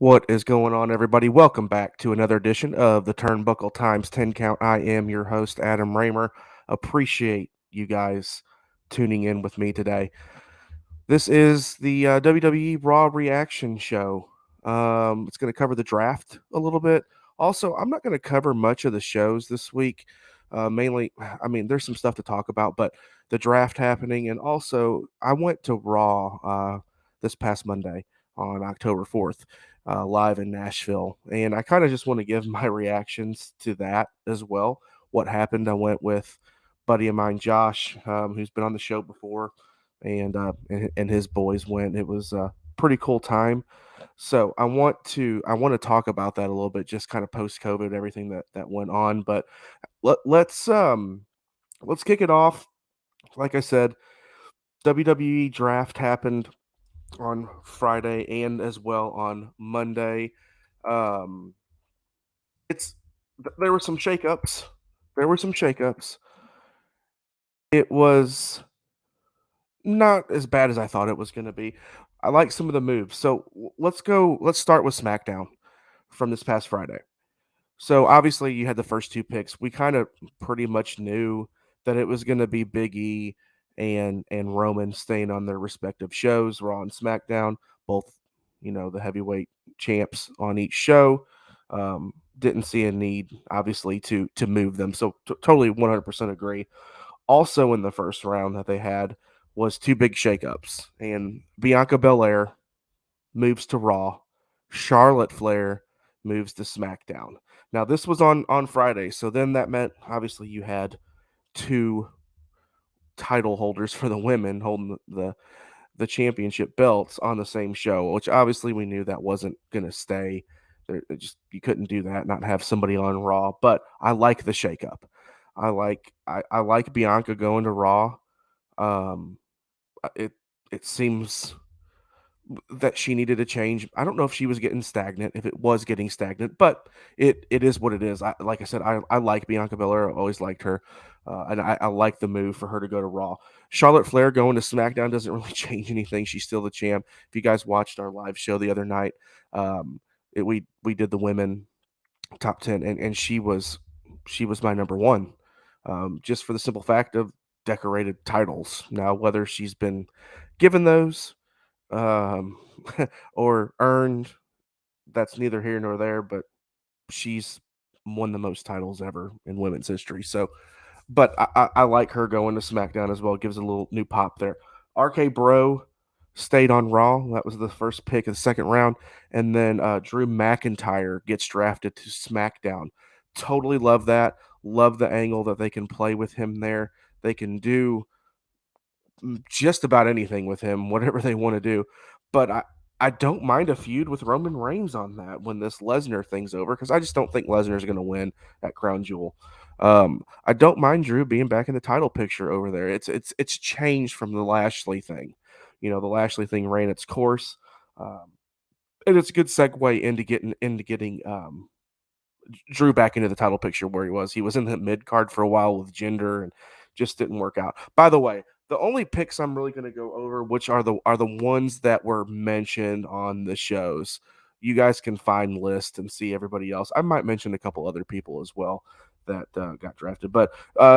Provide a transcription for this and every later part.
What is going on, everybody? Welcome back to another edition of the Turnbuckle Times 10 Count. I am your host, Adam Raymer. Appreciate you guys tuning in with me today. This is the WWE Raw reaction show. It's going to cover the draft a little bit. Also, I'm not going to cover much of the shows this week. Mainly, there's some stuff to talk about, but the draft happening, and also I went to Raw this past Monday on October 4th, live in Nashville, and I kind of just want to give my reactions to that as well. What happened? I went with buddy of mine, Josh, who's been on the show before and his boys went. It was a pretty cool time. So I want to talk about that a little bit, just kind of post COVID, everything that went on. But let's kick it off. Like I said, WWE Draft happened on Friday and as well on Monday. Um, it's there were some shakeups. There were some shakeups. It was not as bad as I thought it was going to be. I like some of the moves. So let's go. Let's start with SmackDown from this past Friday. So obviously you had the first two picks. We kind of pretty much knew that it was going to be Big E and Roman staying on their respective shows, Raw and SmackDown, both the heavyweight champs on each show. Didn't see a need obviously to move them. So totally 100% agree. Also in the first round that they had was two big shakeups, and Bianca Belair moves to Raw, Charlotte Flair moves to SmackDown. Now this was on Friday, so then that meant obviously you had two title holders for the women holding the championship belts on the same show, which obviously we knew that wasn't going to stay. You couldn't do that, not have somebody on Raw. But I like the shakeup. I like Bianca going to Raw. Um, it seems that she needed a change. I don't know if she was getting stagnant, if it was getting stagnant, but it is what it is. Like I said, I like Bianca Belair. I always liked her, and I like the move for her to go to Raw. Charlotte Flair going to SmackDown doesn't really change anything. She's still the champ. If you guys watched our live show the other night, we did the women top 10, and she was my number one, just for the simple fact of decorated titles. Now, whether she's been given those um, or earned, that's neither here nor there, but she's won the most titles ever in women's history. So, but I like her going to SmackDown as well. It gives a little new pop there. RK Bro stayed on Raw. That was the first pick of the second round. And then Drew McIntyre gets drafted to SmackDown. Totally love that. Love the angle that they can play with him there. They can do just about anything with him, whatever they want to do. But I don't mind a feud with Roman Reigns on that when this Lesnar thing's over, because I just don't think Lesnar's going to win at Crown Jewel. I don't mind Drew being back in the title picture over there. It's changed from the Lashley thing. The Lashley thing ran its course, um, and it's a good segue into getting Drew back into the title picture where he was. He was in the mid card for a while with Jinder and just didn't work out. By the way, the only picks I'm really going to go over, which are the ones that were mentioned on the shows. You guys can find lists and see everybody else. I might mention a couple other people as well that got drafted. But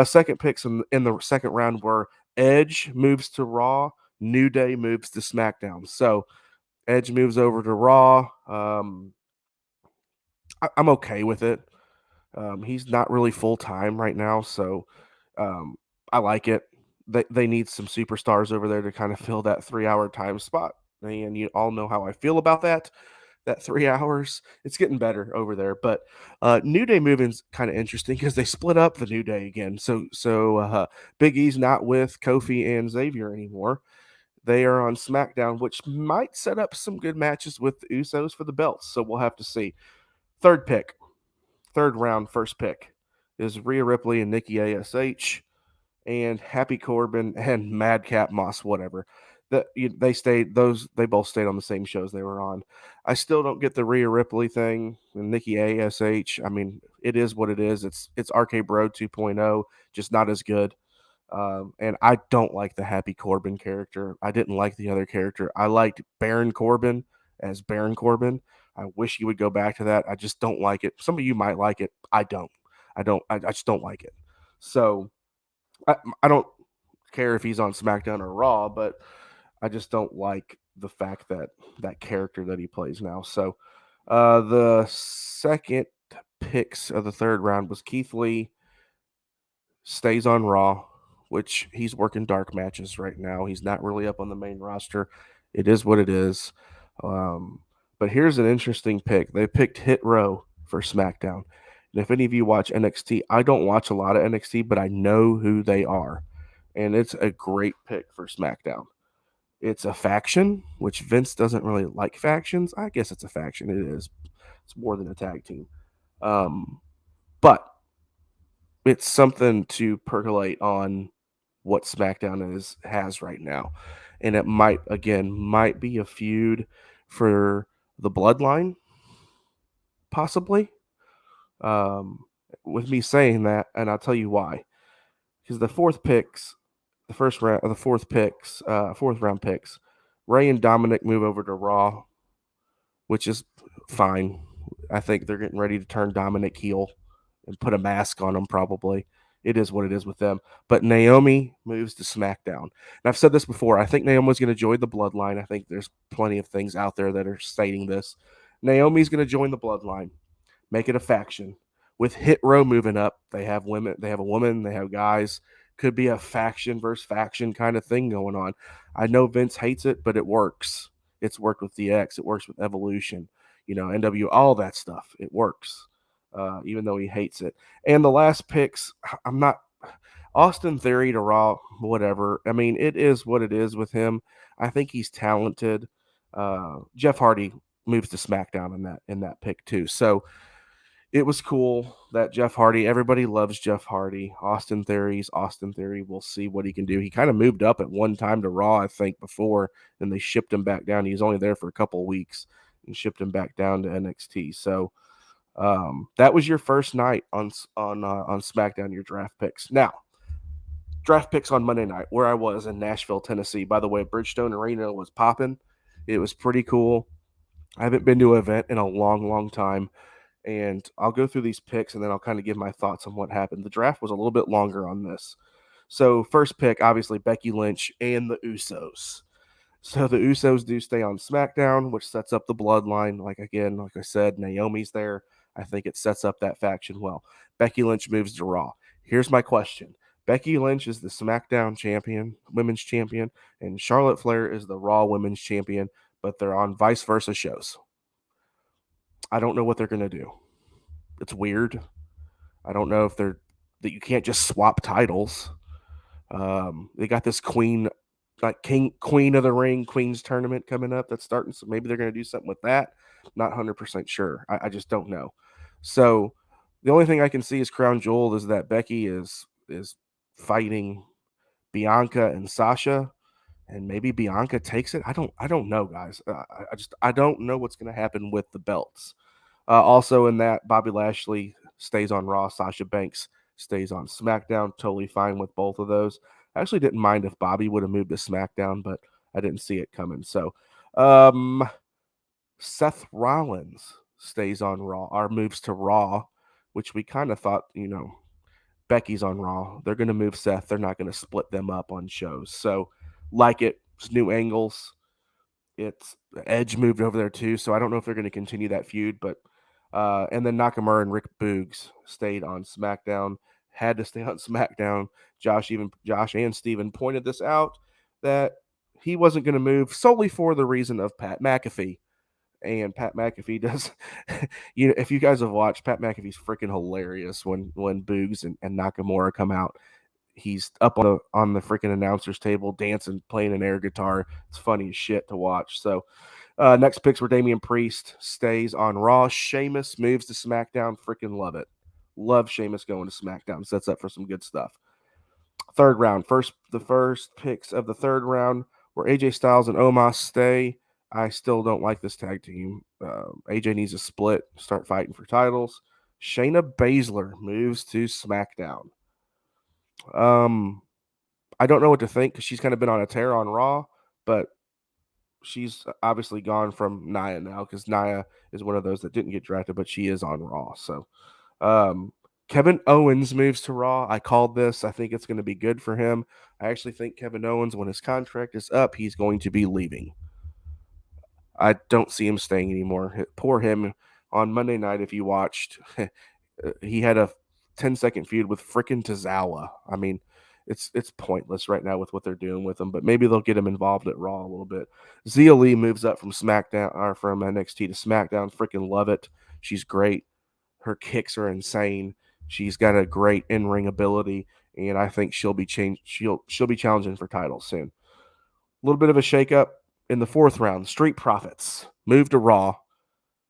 second picks in the second round were Edge moves to Raw, New Day moves to SmackDown. So Edge moves over to Raw. I'm okay with it. He's not really full time right now, so um, I like it. They need some superstars over there to kind of fill that 3 hour time spot, and you all know how I feel about that. That 3 hours, it's getting better over there. But New Day moving's kind of interesting because they split up the New Day again. So Big E's not with Kofi and Xavier anymore. They are on SmackDown, which might set up some good matches with the Usos for the belts. So we'll have to see. Third pick, third round, first pick is Rhea Ripley and Nikki ASH and Happy Corbin and Madcap Moss, whatever. They both stayed on the same shows they were on. I still don't get the Rhea Ripley thing and Nikki ASH. I mean, it is what it is. It's RK Bro 2.0, just not as good. And I don't like the Happy Corbin character. I didn't like the other character. I liked Baron Corbin as Baron Corbin. I wish he would go back to that. I just don't like it. Some of you might like it. I don't. I just don't like it. So I don't care if he's on SmackDown or Raw, but I just don't like the fact that that character that he plays now. So the second picks of the third round was Keith Lee stays on Raw, which he's working dark matches right now. He's not really up on the main roster. It is what it is. Um, but here's an interesting pick. They picked Hit Row for SmackDown. And if any of you watch NXT, I don't watch a lot of NXT, but I know who they are. And it's a great pick for SmackDown. It's a faction, which Vince doesn't really like factions. I guess it's a faction. It is. It's more than a tag team. But it's something to percolate on what SmackDown has right now. And it might be a feud for the bloodline, possibly. With me saying that, and I'll tell you why. Because fourth round picks, Ray and Dominic move over to Raw, which is fine. I think they're getting ready to turn Dominic heel and put a mask on him, probably. It is what it is with them. But Naomi moves to SmackDown. And I've said this before. I think Naomi's going to join the Bloodline. I think there's plenty of things out there that are stating this. Naomi's going to join the Bloodline, make it a faction. With Hit Row moving up, they have women, they have a woman, they have guys. Could be a faction versus faction kind of thing going on. I know Vince hates it, but it works. It's worked with DX. It works with Evolution. NW, all that stuff. It works, even though he hates it. And the last picks, I'm not Austin Theory to Raw, whatever. I mean, it is what it is with him. I think he's talented. Jeff Hardy moves to SmackDown in that pick too. So it was cool that Jeff Hardy, everybody loves Jeff Hardy. Austin Theory's Austin Theory. We'll see what he can do. He kind of moved up at one time to Raw, I think, before, and they shipped him back down. He was only there for a couple of weeks and shipped him back down to NXT. So that was your first night on SmackDown, your draft picks. Now, draft picks on Monday night, where I was in Nashville, Tennessee. By the way, Bridgestone Arena was popping. It was pretty cool. I haven't been to an event in a long, long time. And I'll go through these picks and then I'll kind of give my thoughts on what happened. The draft was a little bit longer on this. So first pick, obviously Becky Lynch and the Usos. So the Usos do stay on SmackDown, which sets up the bloodline. Like I said, Naomi's there. I think it sets up that faction well. Becky Lynch moves to Raw. Here's my question. Becky Lynch is the SmackDown champion, women's champion, and Charlotte Flair is the Raw women's champion, but they're on vice versa shows. I don't know what they're going to do. It's weird. I don't know if that you can't just swap titles. They got this queen of the ring, queen's tournament coming up that's starting. So maybe they're going to do something with that. Not 100% sure. I just don't know. So the only thing I can see is Crown Jewel is that Becky is fighting Bianca and Sasha, and maybe Bianca takes it. I don't know, guys. I don't know what's going to happen with the belts. Also in that, Bobby Lashley stays on Raw. Sasha Banks stays on SmackDown. Totally fine with both of those. I actually didn't mind if Bobby would have moved to SmackDown, but I didn't see it coming. So Seth Rollins stays on Raw, or moves to Raw, which we kind of thought, Becky's on Raw. They're going to move Seth. They're not going to split them up on shows. So like it's new angles. It's Edge moved over there too, so I don't know if they're going to continue that feud. But and then Nakamura and Rick Boogs stayed on SmackDown. Had to stay on SmackDown. Josh and Steven pointed this out that he wasn't going to move solely for the reason of Pat McAfee. And Pat McAfee does, if you guys have watched, Pat McAfee's freaking hilarious when Boogs and Nakamura come out. He's up on the freaking announcer's table, dancing, playing an air guitar. It's funny as shit to watch. So next picks were Damian Priest stays on Raw. Sheamus moves to SmackDown. Freaking love it. Love Sheamus going to SmackDown. Sets up for some good stuff. Third round. The first picks of the third round were AJ Styles and Omos stay. I still don't like this tag team. AJ needs a split, start fighting for titles. Shayna Basler moves to SmackDown. I don't know what to think because she's kind of been on a tear on Raw, but she's obviously gone from Nia now because Nia is one of those that didn't get drafted, but she is on Raw. So um, Kevin Owens moves to Raw. I called this. I think it's going to be good for him. I actually think Kevin Owens, when his contract is up, he's going to be leaving. I don't see him staying anymore. Poor him. On Monday night, if you watched, he had a 10-second feud with frickin' Tozawa. I mean, it's pointless right now with what they're doing with him, but maybe they'll get him involved at Raw a little bit. Zia Lee moves up from SmackDown or from NXT to SmackDown. Freaking love it. She's great. Her kicks are insane. She's got a great in-ring ability, and I think she'll be challenging for titles soon. A little bit of a shakeup in the fourth round. Street Profits moved to Raw,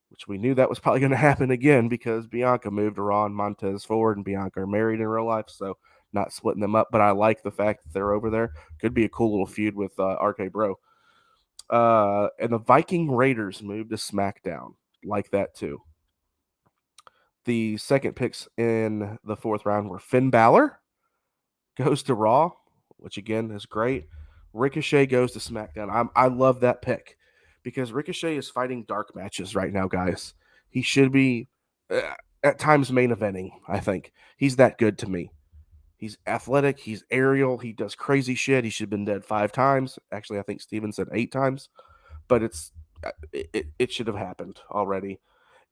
which we knew that was probably going to happen again because Bianca moved to Raw and Montez Ford and Bianca are married in real life, so not splitting them up. But I like the fact that they're over there. Could be a cool little feud with RK Bro. And the Viking Raiders moved to SmackDown. Like that too. The second picks in the fourth round were Finn Balor goes to Raw, which again is great. Ricochet goes to SmackDown. I love that pick because Ricochet is fighting dark matches right now, guys. He should be at times main eventing, I think. He's that good to me. He's athletic. He's aerial. He does crazy shit. He should have been dead 5 times. Actually, I think Steven said 8 times, but it should have happened already.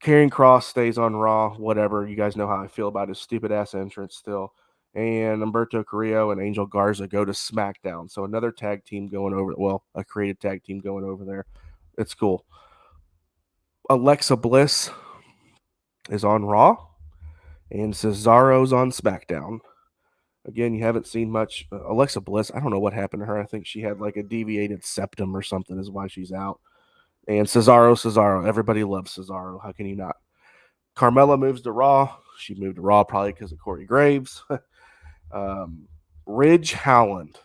Karrion Kross stays on Raw, whatever. You guys know how I feel about his stupid ass entrance still. And Humberto Carrillo and Angel Garza go to SmackDown. So another tag team going over, well, a creative tag team going over there. It's cool. Alexa Bliss is on Raw, and Cesaro's on SmackDown. Again, you haven't seen much. Alexa Bliss, I don't know what happened to her. I think she had like a deviated septum or something, is why she's out. And Cesaro, everybody loves Cesaro. How can you not? Carmella moves to Raw. She moved to Raw probably because of Corey Graves. Ridge Holland.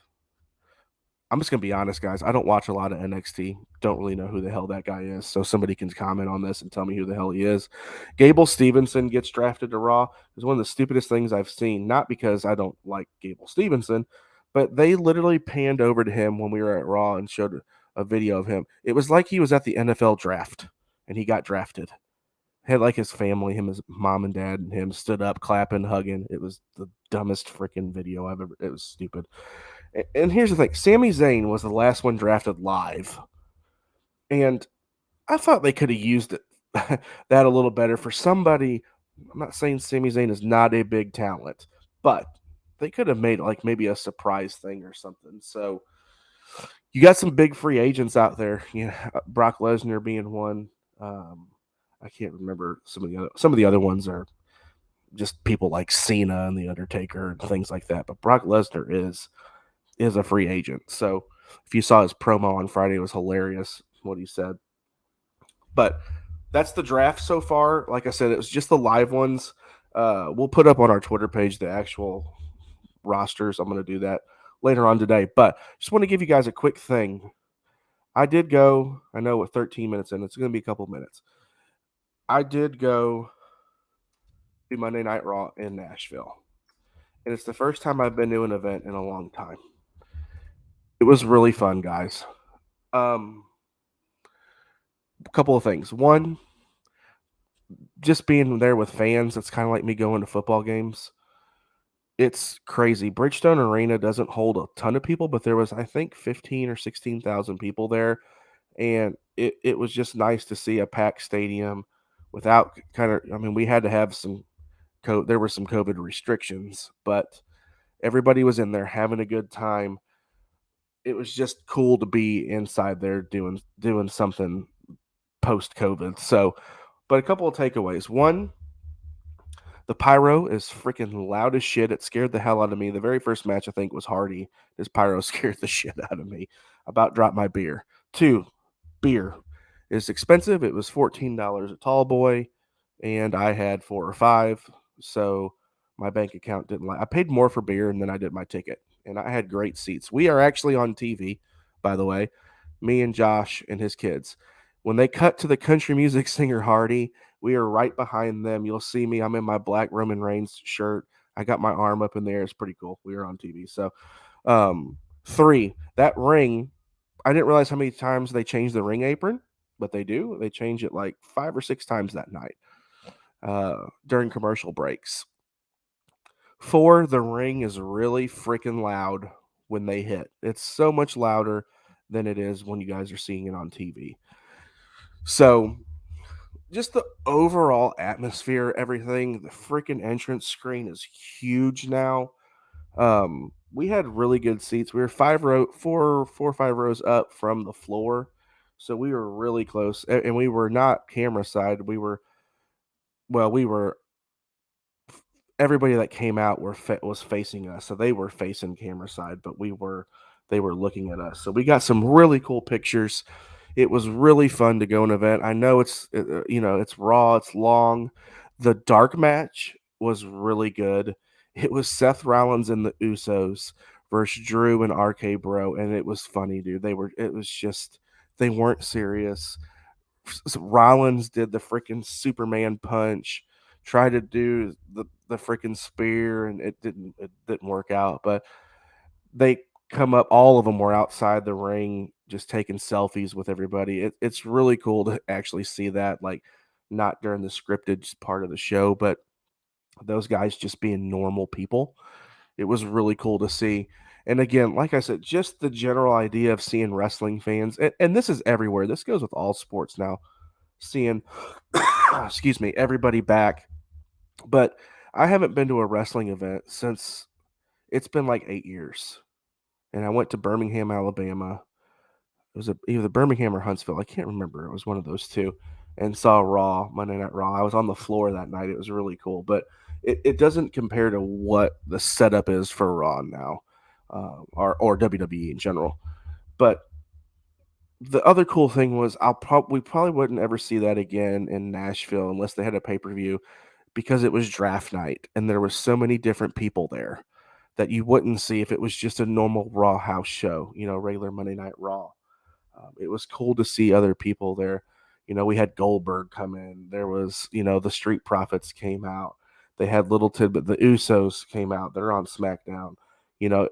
I'm just going to be honest, guys. I don't watch a lot of NXT. Don't really know who the hell that guy is. So somebody can comment on this and tell me who the hell he is. Gable Stevenson gets drafted to Raw. It's one of the stupidest things I've seen. Not because I don't like Gable Stevenson, but they literally panned over to him when we were at Raw and showed a video of him. It was like he was at the NFL draft and he got drafted. Had like his family, him, his mom and dad, and him stood up, clapping, hugging. It was the dumbest freaking video I've ever. It was stupid. And here's the thing: Sami Zayn was the last one drafted live, and I thought they could have used it that a little better for somebody. I'm not saying Sami Zayn is not a big talent, but they could have made like maybe a surprise thing or something. So you got some big free agents out there. Brock Lesnar being one. I can't remember some of the other ones are just people like Cena and the Undertaker and things like that. But Brock Lesnar is a free agent. So if you saw his promo on Friday, it was hilarious what he said. But that's the draft so far. Like I said, it was just the live ones. We'll put up on our Twitter page the actual rosters. I'm going to do that later on today. But just want to give you guys a quick thing. I did go, I know with 13 minutes in, it's going to be a couple minutes. I did go to Monday Night Raw in Nashville. And it's the first time I've been to an event in a long time. It was really fun, guys. A couple of things. One, just being there with fans, it's kind of like me going to football games. It's crazy. Bridgestone Arena doesn't hold a ton of people, but there was, I think, 15 or 16,000 people there. And it was just nice to see a packed stadium without we had to have there were some COVID restrictions, but everybody was in there having a good time. It was just cool to be inside there doing something post COVID. So, but a couple of takeaways. One, the pyro is freaking loud as shit. It scared the hell out of me. The very first match, I think, was Hardy. This pyro scared the shit out of me. About dropped my beer. Two, beer is expensive. It was $14 a tall boy, and I had 4 or 5. So my bank account didn't I paid more for beer and then I did my ticket. And I had great seats. We are actually on TV, by the way, me and Josh and his kids. When they cut to the country music singer Hardy, we are right behind them. You'll see me. I'm in my black Roman Reigns shirt. I got my arm up in the air. It's pretty cool. We are on TV. So, 3, that ring I didn't realize how many times they changed the ring apron, but they do. They change it like 5 or 6 times that night during commercial breaks. 4, the ring is really freaking loud when they hit. It's so much louder than it is when you guys are seeing it on TV. So, just the overall atmosphere, everything, the freaking entrance screen is huge now. We had really good seats. We were 4 or 5 rows up from the floor. So we were really close. And we were not camera side. We were everybody that came out was facing us, so they were facing camera side, but they were looking at us. So we got some really cool pictures. It was really fun to go an event. I know it's Raw, it's long. The dark match was really good. It was Seth Rollins and the Usos versus Drew and RK Bro, and it was funny, dude. It was just they weren't serious. Rollins did the freaking Superman punch, tried to do the freaking spear, and it didn't work out. But they come up, all of them were outside the ring, just taking selfies with everybody. It's really cool to actually see that, like not during the scripted part of the show, but those guys just being normal people. It was really cool to see. And again, like I said, just the general idea of seeing wrestling fans, and this is everywhere. This goes with all sports now, seeing excuse me, everybody back. But I haven't been to a wrestling event since it's been like 8 years. And I went to Birmingham, Alabama. It was either Birmingham or Huntsville. I can't remember. It was one of those two. And saw Raw, Monday Night Raw. I was on the floor that night. It was really cool. But it doesn't compare to what the setup is for Raw now, or WWE in general. But the other cool thing was we probably wouldn't ever see that again in Nashville unless they had a pay-per-view, because it was draft night and there was so many different people there that you wouldn't see if it was just a normal Raw house show, regular Monday Night Raw. It was cool to see other people there. We had Goldberg come in. There was, the Street Profits came out. They had little tidbit. The Usos came out. They're on SmackDown. You know,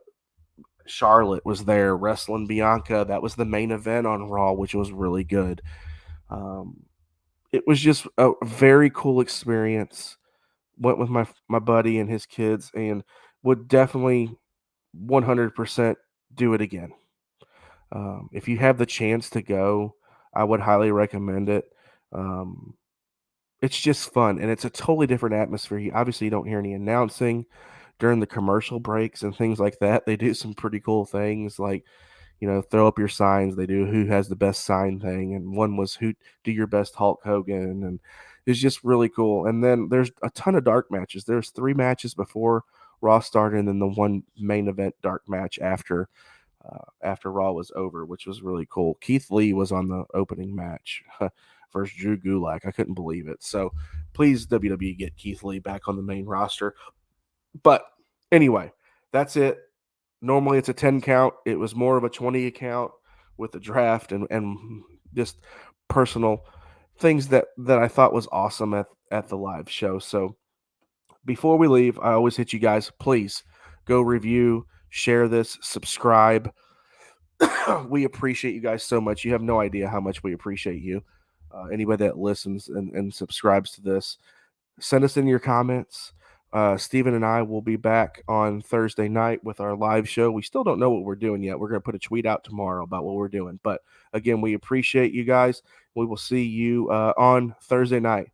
Charlotte was there wrestling Bianca. That was the main event on Raw, which was really good. Um, it was just a very cool experience. Went with my buddy and his kids, and would definitely 100% do it again. If you have the chance to go, I would highly recommend it. Um, it's just fun, and it's a totally different atmosphere. Obviously, you don't hear any announcing during the commercial breaks and things like that. They do some pretty cool things, like throw up your signs. They do who has the best sign thing, and one was who do your best Hulk Hogan, and it's just really cool. And then there's a ton of dark matches. There's 3 matches before Raw started, and then the one main event dark match after Raw was over, which was really cool. Keith Lee was on the opening match versus Drew Gulak. I couldn't believe it. So please, WWE, get Keith Lee back on the main roster. But anyway, that's it. Normally it's a 10 count. It was more of a 20 count with the draft and just personal things that I thought was awesome at the live show. So before we leave, I always hit you guys, please go review, share this, subscribe. We appreciate you guys so much. You have no idea how much we appreciate you. Anybody that listens and subscribes to this, send us in your comments. Steven and I will be back on Thursday night with our live show. We still don't know what we're doing yet. We're going to put a tweet out tomorrow about what we're doing. But again, we appreciate you guys. We will see you on Thursday night.